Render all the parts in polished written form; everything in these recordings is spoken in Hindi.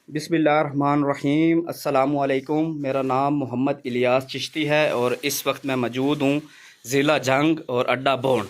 बिस्मिल्लाहिर्रहमानिर्रहीम। अस्सलामुअलैकुम। मेरा नाम मोहम्मद इलियास चिश्ती है और इस वक्त मैं मौजूद हूँ ज़िला जंग और अड्डा बोन।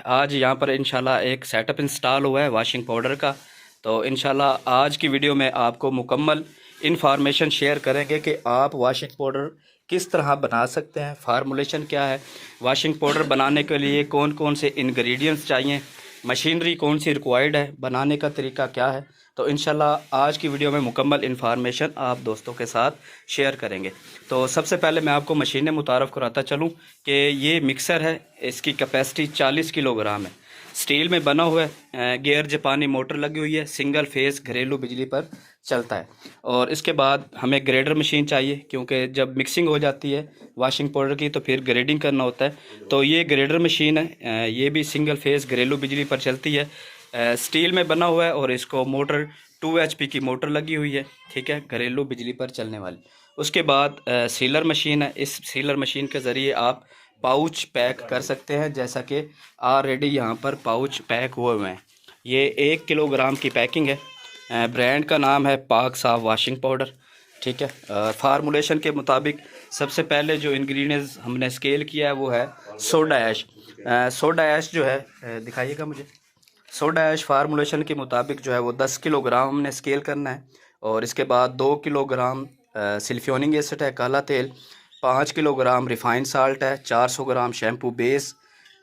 आज यहाँ पर इंशाल्लाह एक सेटअप इंस्टॉल हुआ है वाशिंग पाउडर का। तो इंशाल्लाह आज की वीडियो में आपको मुकम्मल इन्फॉर्मेशन शेयर करेंगे कि आप वाशिंग पाउडर किस तरह बना सकते हैं, फार्मूलेशन क्या है, वाशिंग पाउडर बनाने के लिए कौन कौन से इंग्रेडिएंट्स चाहिए, मशीनरी कौन सी रिक्वायर्ड है, बनाने का तरीका क्या है। तो इंशाल्लाह आज की वीडियो में मुकम्मल इन्फॉर्मेशन आप दोस्तों के साथ शेयर करेंगे। तो सबसे पहले मैं आपको मशीनें मुतारफ़ कराता चलूँ कि ये मिक्सर है, इसकी कैपेसिटी 40 किलोग्राम है, स्टील में बना हुआ है, गियर जापानी मोटर लगी हुई है, सिंगल फेस घरेलू बिजली पर चलता है। और इसके बाद हमें ग्रेडर मशीन चाहिए क्योंकि जब मिक्सिंग हो जाती है वाशिंग पाउडर की तो फिर ग्रेडिंग करना होता है। तो ये ग्रेडर मशीन है, ये भी सिंगल फेस घरेलू बिजली पर चलती है, स्टील में बना हुआ है और इसको मोटर 2 HP की मोटर लगी हुई है, ठीक है, घरेलू बिजली पर चलने वाली। उसके बाद सीलर मशीन है, इस सीलर मशीन के ज़रिए आप पाउच पैक कर सकते हैं, जैसा कि ऑलरेडी यहाँ पर पाउच पैक हुए हुए हैं। ये 1 किलोग्राम की पैकिंग है, ब्रांड का नाम है पाक साफ वाशिंग पाउडर, ठीक है। फार्मूलेशन के मुताबिक सबसे पहले जो इंग्रेडिएंट्स हमने स्केल किया है वो है सोडा ऐश। सोडा ऐश जो है, दिखाइएगा मुझे। सोडा ऐश फार्मूलेशन के मुताबिक जो है वो 10 किलोग्राम हमने स्केल करना है। और इसके बाद 2 किलोग्राम सिल्फ्योनिक एसिड है, काला तेल, 5 किलोग्राम रिफाइंड साल्ट है, 400 ग्राम शैम्पू बेस,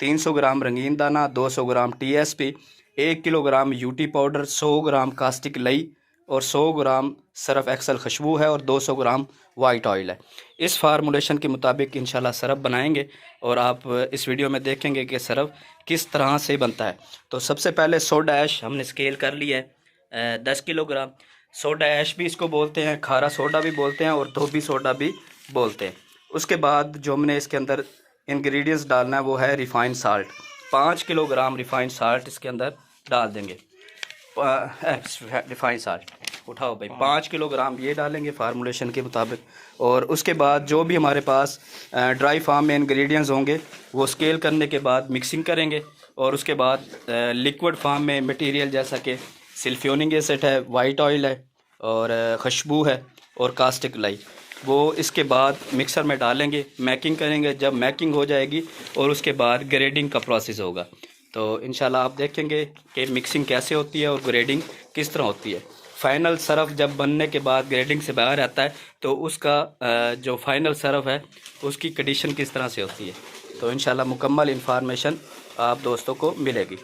300 ग्राम रंगीन दाना, 200 ग्राम TSP, 1 किलोग्राम यूटी पाउडर, 100 ग्राम कास्टिक लई और 100 ग्राम सरफ एक्सल खुशबू है और 200 ग्राम वाइट ऑयल है। इस फार्मूलेशन के मुताबिक इंशाल्लाह सरफ बनाएंगे और आप इस वीडियो में देखेंगे कि सरफ किस तरह से बनता है। तो सबसे पहले सोडा ऐश हमने स्केल कर लिया है 10 किलोग्राम। सोडा ऐश भी इसको बोलते हैं, खारा सोडा भी बोलते हैं और धोबी सोडा भी बोलते हैं। उसके बाद जो हमने इसके अंदर इंग्रेडिएंट्स डालना है वो है refined salt. 5 kilogram refined salt इसके अंदर डाल देंगे। रिफाइंड साल्ट उठाओ भाई, 5 किलोग्राम ये डालेंगे फार्मूलेशन के मुताबिक। और उसके बाद जो भी हमारे पास ड्राई फार्म में इंग्रेडिएंट्स होंगे वो स्केल करने के बाद मिक्सिंग करेंगे। और उसके बाद लिक्विड फार्म में मटेरियल जैसा कि सिल्फ्योनिक एसिड है, वाइट ऑयल है और खुशबू है और कास्टिक लाई, वो इसके बाद मिक्सर में डालेंगे, मैकिंग करेंगे। जब मैकिंग हो जाएगी और उसके बाद ग्रेडिंग का प्रोसेस होगा। तो इंशाल्लाह आप देखेंगे कि मिक्सिंग कैसे होती है और ग्रेडिंग किस तरह होती है। फ़ाइनल सरफ जब बनने के बाद ग्रेडिंग से बाहर आता है तो उसका जो फाइनल सरफ है उसकी कंडीशन किस तरह से होती है। तो इंशाल्लाह मुकम्मल इन्फॉर्मेशन आप दोस्तों को मिलेगी।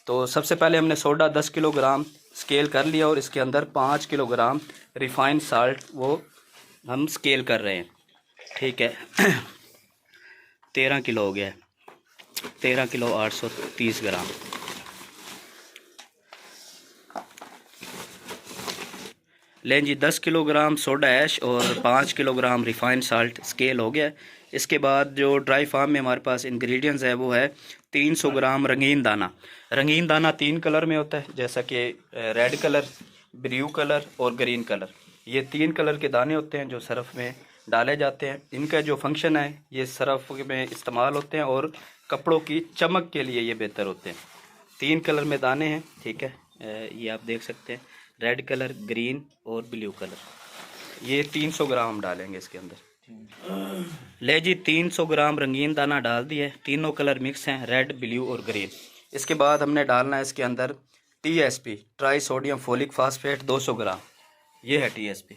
तो सबसे पहले हमने सोडा 10 किलोग्राम स्केल कर लिया और इसके अंदर 5 किलोग्राम रिफाइंड साल्ट वो हम स्केल कर रहे हैं, ठीक है। 13 किलो हो गया, 13 किलो 830 ग्राम। लें जी, 10 किलोग्राम सोडा ऐश और 5 किलोग्राम रिफाइंड साल्ट स्केल हो गया। इसके बाद जो ड्राई फार्म में हमारे पास इंग्रेडिएंट्स है वो है 300 ग्राम रंगीन दाना। रंगीन दाना 3 कलर में होता है, जैसा कि रेड कलर, ब्लू कलर और ग्रीन कलर। ये 3 कलर के दाने होते हैं जो सरफ में डाले जाते हैं। इनका जो फंक्शन है ये सरफ में इस्तेमाल होते हैं और कपड़ों की चमक के लिए ये बेहतर होते हैं। 3 कलर में दाने हैं, ठीक है, ये आप देख सकते हैं, रेड कलर, ग्रीन और ब्लू कलर। ये 300 ग्राम हम डालेंगे इसके अंदर। ले जी, 300 ग्राम रंगीन दाना डाल दिए, तीनों कलर मिक्स हैं, रेड, ब्लू और ग्रीन। इसके बाद हमने डालना है इसके अंदर TSP, try sodium folic phosphate, 200 ग्राम। ये है TSP,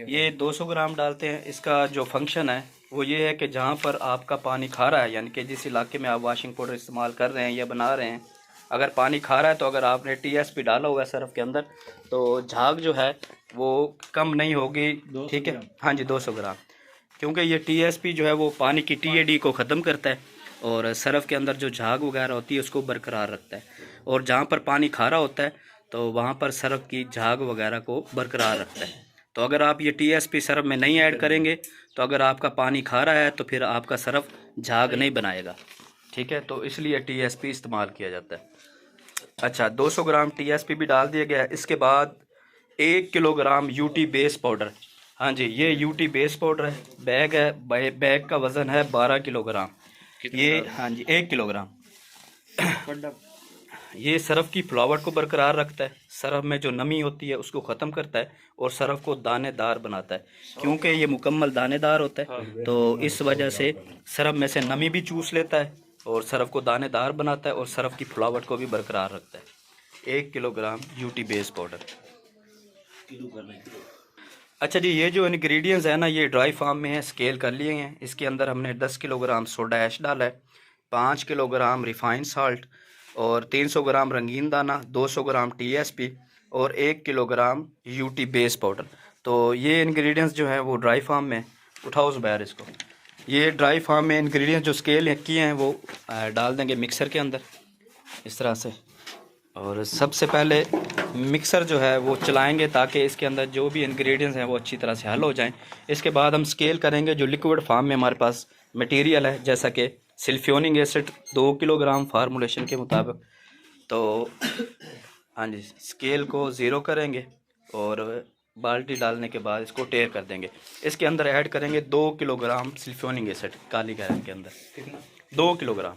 ये 200 ग्राम डालते हैं। इसका जो फंक्शन है वो ये है कि जहाँ पर आपका पानी खारा है, यानी कि जिस इलाके में आप वाशिंग पाउडर इस्तेमाल कर रहे हैं या बना रहे हैं, अगर पानी खारा है तो अगर आपने TSP डाला हुआ है सरफ के अंदर तो झाग जो है वो कम नहीं होगी, ठीक है। हाँ जी, 200 ग्राम, क्योंकि ये TSP जो है वो पानी की TAD को ख़त्म करता है और सरफ के अंदर जो झाग वगैरह होती है उसको बरकरार रखता है। और जहाँ पर पानी खारा होता है तो वहाँ पर सरफ की झाग वगैरह को बरकरार रखता है। तो अगर आप ये TSP सरफ में नहीं ऐड करेंगे तो अगर आपका पानी खारा है तो फिर आपका सरफ झाग नहीं बनाएगा, ठीक है। तो इसलिए TSP इस्तेमाल किया जाता है। अच्छा, 200 ग्राम TSP भी डाल दिया गया है। इसके बाद 1 किलोग्राम UT बेस पाउडर। हाँ जी, ये UT बेस पाउडर है, बैग है, बैग का वज़न है 12 किलोग्राम। ये हाँ जी 1 किलोग्राम ये सरफ की फ्लावट को बरकरार रखता है, सरफ में जो नमी होती है उसको ख़त्म करता है और सरफ को दानेदार बनाता है। क्योंकि ये मुकम्मल दानेदार होता है तो इस वजह से सरफ में से नमी भी चूस लेता है और सरफ को दानेदार बनाता है और सरफ की फ्लावट को भी बरकरार रखता है। 1 किलोग्राम यूटी बेस पाउडर। अच्छा जी, ये जो इंग्रेडिएंट्स है ना, ये ड्राई फार्म में है, स्केल कर लिए हैं। इसके अंदर हमने 10 किलोग्राम सोडा ऐश डाला है, 5 किलोग्राम रिफाइंड साल्ट और 300 ग्राम रंगीन दाना, 200 ग्राम टीएसपी और 1 किलोग्राम यूटी बेस पाउडर। तो ये इंग्रेडिएंट्स जो है वो ड्राई फार्म में, उठाओ ज़ुबैर इसको, ये ड्राई फार्म में इंग्रेडिएंट्स जो स्केल किए हैं वो डाल देंगे मिक्सर के अंदर इस तरह से। और सबसे पहले मिक्सर जो है वो चलाएंगे ताकि इसके अंदर जो भी इंग्रेडिएंट्स हैं वो अच्छी तरह से हल हो जाएं। इसके बाद हम स्केल करेंगे जो लिक्विड फार्म में हमारे पास मटेरियल है, जैसा कि सल्फ्योनिक एसिड 2 किलोग्राम फार्मूलेशन के मुताबिक। तो हाँ जी, स्केल को ज़ीरो करेंगे और बाल्टी डालने के बाद इसको टेयर कर देंगे। इसके अंदर ऐड करेंगे 2 किलोग्राम सल्फ्योनिक एसिड काली कैरन के अंदर 2 किलोग्राम।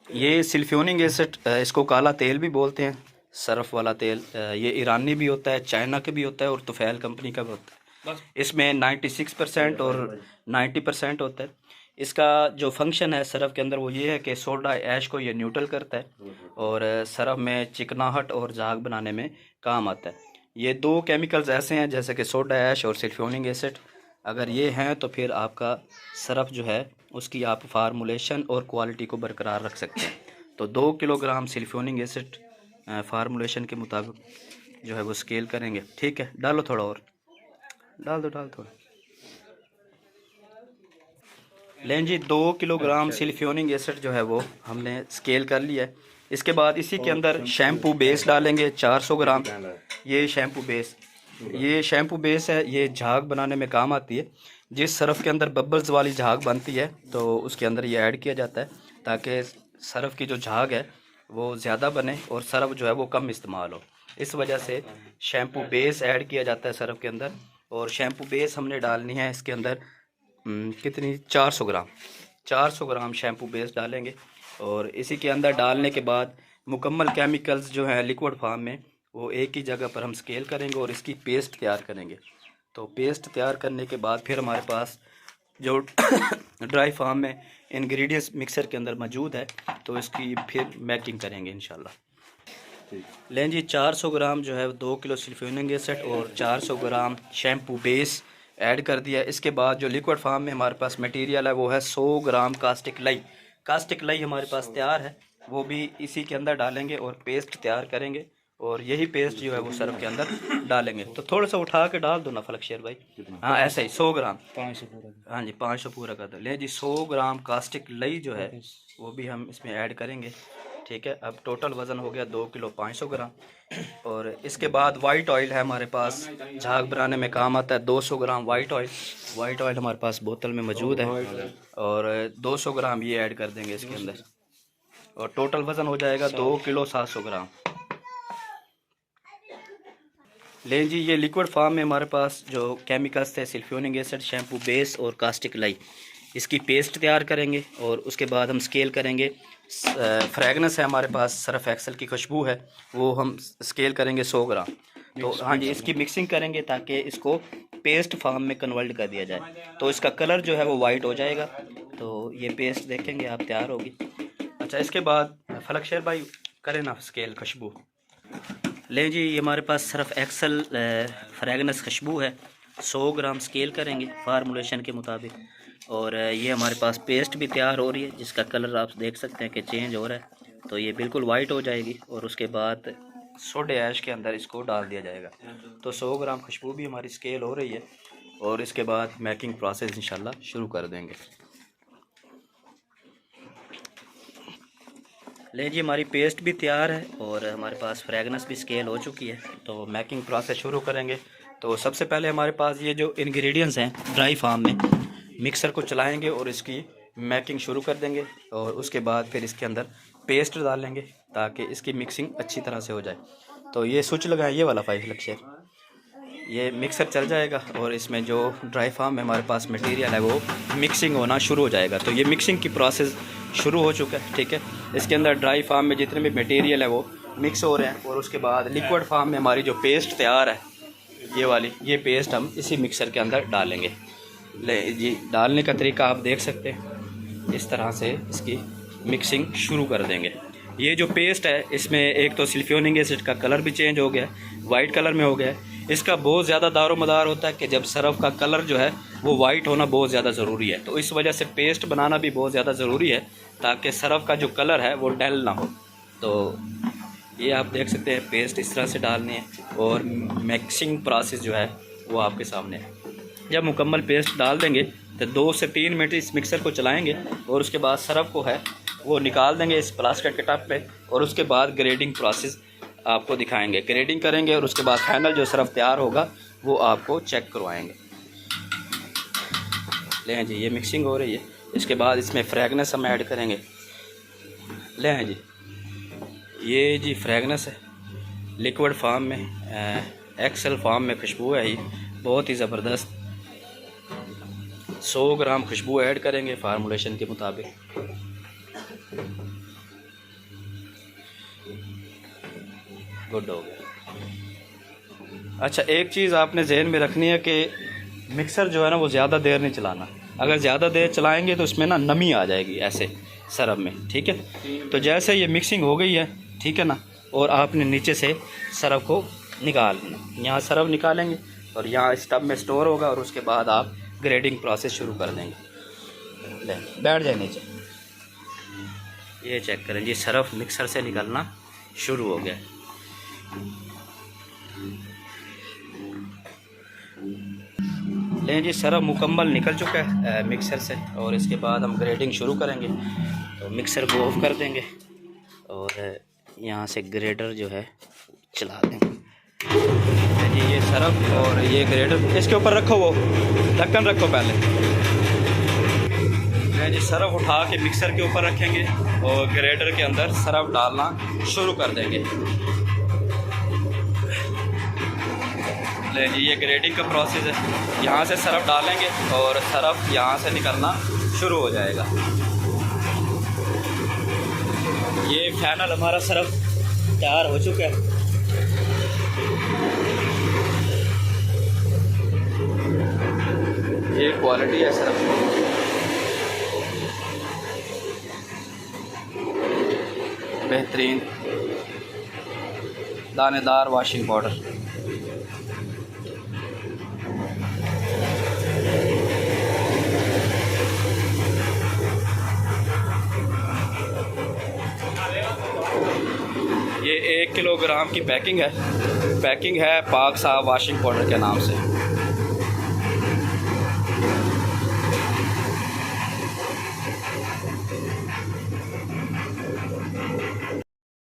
ये सल्फ्योनिक एसिड, इसको काला तेल भी बोलते हैं, सरफ वाला तेल। ये ईरानी भी होता है, चाइना के भी होता है और तुफैल कंपनी का भी होता है। इसमें 96% और 90% होता है। इसका जो फंक्शन है सरफ के अंदर वो ये है कि सोडा ऐश को ये न्यूट्रल करता है और सरफ में चिकनाहट और झाग बनाने में काम आता है। ये दो केमिकल्स ऐसे हैं जैसे कि सोडा ऐश और सल्फ्योनिक एसिड, अगर ये हैं तो फिर आपका सरफ जो है उसकी आप फार्मूलेशन और क्वालिटी को बरकरार रख सकते हैं। तो 2 किलोग्राम सल्फ्योनिक एसिड फार्मूलेशन के मुताबिक जो है वो स्केल करेंगे। ठीक है, डालो थोड़ा और, डाल दो थोड़ा। लें जी, 2 किलोग्राम सल्फ्योनिक एसिड जो है वो हमने स्केल कर लिया है। इसके बाद इसी के अंदर शैम्पू बेस डालेंगे 400 ग्राम। ये शैम्पू बेस है, ये झाग बनाने में काम आती है। जिस सरफ के अंदर बबल्स वाली झाग बनती है तो उसके अंदर ये ऐड किया जाता है ताकि सरफ की जो झाग है वो ज़्यादा बने और सरफ जो है वो कम इस्तेमाल हो। इस वजह से शैम्पू बेस ऐड किया जाता है सरफ के अंदर। और शैम्पू बेस हमने डालनी है इसके अंदर कितनी, 400 ग्राम शैम्पू बेस डालेंगे। और इसी के अंदर डालने के बाद मुकम्मल केमिकल्स जो हैं लिक्विड फार्म में वो एक ही जगह पर हम स्केल करेंगे और इसकी पेस्ट तैयार करेंगे। तो पेस्ट तैयार करने के बाद फिर हमारे पास जो ड्राई फार्म में इंग्रेडिएंट्स मिक्सर के अंदर मौजूद है तो इसकी फिर मैकिंग करेंगे इंशाल्लाह। लें जी, 400 ग्राम जो है 2 किलो सल्फ्योनिक एसिड और 400 ग्राम शैम्पू बेस ऐड कर दिया। इसके बाद जो लिक्विड फार्म में हमारे पास मटेरियल है वो है 100 ग्राम कास्टिक लई हमारे पास तैयार है, वो भी इसी के अंदर डालेंगे और पेस्ट तैयार करेंगे। और यही पेस्ट जो है वो सरफ के अंदर डालेंगे। तो थोड़ा सा उठा के डाल दो ना फलक शेर भाई। हाँ ऐसे ही 100 ग्राम, 500 पूरा। हाँ जी, 500 पूरा कर दो। ले जी, 100 ग्राम कास्टिक लई जो है वो भी हम इसमें ऐड करेंगे। ठीक है, अब टोटल वज़न हो गया 2 किलो 500 ग्राम। और इसके बाद वाइट ऑयल है हमारे पास, झाग बनाने में काम आता है। 200 ग्राम वाइट ऑयल हमारे पास बोतल में मौजूद है और 200 ग्राम ये ऐड कर देंगे इसके अंदर और टोटल वज़न हो जाएगा 2 किलो 700 ग्राम। लें जी, ये लिक्विड फार्म में हमारे पास जो केमिकल्स थे सल्फ्योनिक एसिड, शैम्पू बेस और कास्टिक लई, इसकी पेस्ट तैयार करेंगे और उसके बाद हम स्केल करेंगे। फ्रेगनेंस है हमारे पास, सरफ एक्सेल की खुशबू है, वो हम स्केल करेंगे 100 ग्राम। तो हाँ जी, इसकी मिक्सिंग करेंगे ताकि इसको पेस्ट फार्म में कन्वर्ट कर दिया जाए। तो इसका कलर जो है वो वाइट हो जाएगा। तो ये पेस्ट देखेंगे आप तैयार होगी। अच्छा, इसके बाद फलक शेर भाई करें ना स्केल खुशबू। लें जी, ये हमारे पास सरफ एक्सेल फ्रेगनेंस खुशबू है, 100 ग्राम स्केल करेंगे फार्मूलेशन के मुताबिक। और ये हमारे पास पेस्ट भी तैयार हो रही है जिसका कलर आप देख सकते हैं कि चेंज हो रहा है। तो ये बिल्कुल वाइट हो जाएगी और उसके बाद सोडे ऐश के अंदर इसको डाल दिया जाएगा। तो 100 ग्राम खुशबू भी हमारी स्केल हो रही है और इसके बाद मैकिंग प्रोसेस इंशाल्लाह शुरू कर देंगे। ले जी, हमारी पेस्ट भी तैयार है और हमारे पास फ्रेगनेंस भी स्केल हो चुकी है। तो मैकिंग प्रोसेस शुरू करेंगे। तो सबसे पहले हमारे पास ये जो इंग्रेडिएंट्स हैं ड्राई फार्म में, मिक्सर को चलाएंगे और इसकी मैकिंग शुरू कर देंगे और उसके बाद फिर इसके अंदर पेस्ट डालेंगे ताकि इसकी मिक्सिंग अच्छी तरह से हो जाए। तो ये स्विच लगाएं, ये वाला 5 लक्ष्य, ये मिक्सर चल जाएगा और इसमें जो ड्राई फार्म में हमारे पास मटेरियल है वो मिक्सिंग होना शुरू हो जाएगा। तो ये मिक्सिंग की प्रोसेस शुरू हो चुका है। ठीक है, इसके अंदर ड्राई फार्म में जितने भी मटेरियल है वो मिक्स हो रहे हैं और उसके बाद लिक्विड फार्म में हमारी जो पेस्ट तैयार है ये पेस्ट हम इसी मिक्सर के अंदर डालेंगे। ले जी, डालने का तरीका आप देख सकते हैं। इस तरह से इसकी मिक्सिंग शुरू कर देंगे। ये जो पेस्ट है इसमें एक तो सल्फ्यूरिक एसिड का कलर भी चेंज हो गया, वाइट कलर में हो गया है। इसका बहुत ज़्यादा दारोमदार होता है कि जब सरफ का कलर जो है वो वाइट होना बहुत ज़्यादा ज़रूरी है, तो इस वजह से पेस्ट बनाना भी बहुत ज़्यादा ज़रूरी है ताकि सरफ का जो कलर है वो डल ना हो। तो ये आप देख सकते हैं पेस्ट इस तरह से डालनी है और मिक्सिंग प्रोसेस जो है वो आपके सामने है। जब मुकम्मल पेस्ट डाल देंगे तो 2 से 3 मिनट इस मिक्सर को चलाएंगे और उसके बाद सरफ को है वो निकाल देंगे इस प्लास्टिक के टब पे और उसके बाद ग्रेडिंग प्रोसेस आपको दिखाएंगे। ग्रेडिंग करेंगे और उसके बाद फाइनल जो सरफ तैयार होगा वो आपको चेक करवाएंगे। लें जी, ये मिक्सिंग हो रही है। इसके बाद इसमें फ्रेगनेंस हम ऐड करेंगे। लें जी, ये जी फ्रेगनेंस है लिक्विड फार्म में, एक्सेल फार्म में खुशबू है, ये बहुत ही ज़बरदस्त। 100 ग्राम खुशबू ऐड करेंगे फार्मूलेशन के मुताबिक। गुड हो गया। अच्छा, एक चीज़ आपने जहन में रखनी है कि मिक्सर जो है ना वो ज़्यादा देर नहीं चलाना। अगर ज़्यादा देर चलाएंगे तो उसमें ना नमी आ जाएगी ऐसे सरफ में। ठीक है, तो जैसे ये मिक्सिंग हो गई है, ठीक है ना, और आपने नीचे से सरफ को निकालना, यहाँ सरफ निकालेंगे और यहाँ इस टब में स्टोर होगा और उसके बाद आप ग्रेडिंग प्रोसेस शुरू कर देंगे। ले बैठ जाए नीचे। ये चेक करें जी, सरफ मिक्सर से निकलना शुरू हो गया। लें जी, सरफ मुकम्मल निकल चुका है मिक्सर से और इसके बाद हम ग्रेडिंग शुरू करेंगे। तो मिक्सर को ऑफ कर देंगे और यहाँ से ग्रेडर जो है चला देंगे। जी, ये सरफ और ये ग्रेडर इसके ऊपर रखो, वो ढक्कन रखो पहले। जी, सरफ उठा के मिक्सर के ऊपर रखेंगे और ग्रेडर के अंदर सरफ डालना शुरू कर देंगे। ले जी, ये ग्रेडिंग का प्रोसेस है। यहाँ से सरफ डालेंगे और सरफ यहाँ से निकलना शुरू हो जाएगा। ये फाइनल हमारा सरफ तैयार हो चुका है। ये क्वालिटी है सरफ, बेहतरीन दानेदार वॉशिंग पाउडर। ये 1 किलोग्राम की पैकिंग है पाक साहब वॉशिंग पाउडर के नाम से।